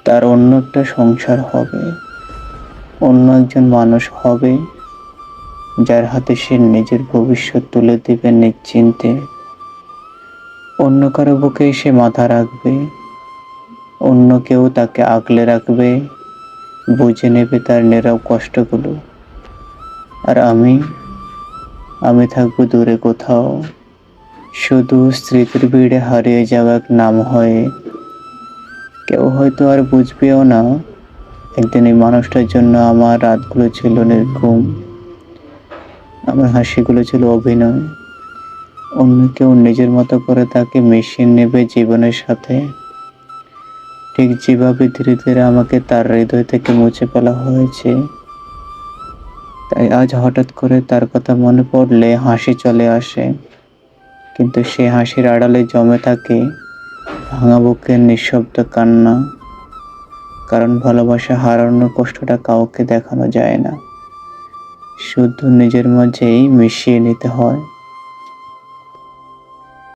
তার অন্য একটা সংসার হবে, অন্য একজন মানুষ হবে, যার হাতে সে নিজের ভবিষ্যৎ তুলে দেবে নিশ্চিন্তে। অন্য কারো বুকে সে মাথা রাখবে, অন্য কেউ তাকে আগলে রাখবে, বুঝে নেবে তার নীরব কষ্টগুলো। আর আমি থাকবো দূরে কোথাও, শুধু স্মৃতির ভিড়ে হারিয়ে যাওয়া এক নাম হয়ে। কেউ হয়তো আর বুঝবেও না, একদিন এই মানুষটার জন্য আমার রাতগুলো ছিল নির্ঘুম, আমার হাসিগুলো ছিল অভিনয়। অন্য কেউ নিজের মতো করে তাকে মিশিয়ে নেবে জীবনের সাথে, ঠিক যেভাবে ধীরে ধীরে আমাকে তার হৃদয় থেকে মুছে ফেলা হয়েছে। তাই আজ হঠাৎ করে তার কথা মনে পড়লে হাসি চলে আসে, কিন্তু সে হাসির আড়ালে জমে থাকে ভাঙা বুকের নিঃশব্দ কান্না। কারণ ভালোবাসা হারানোর কষ্টটা কাউকে দেখানো যায় না, শুধু নিজের মাঝেই মিশিয়ে নিতে হয়।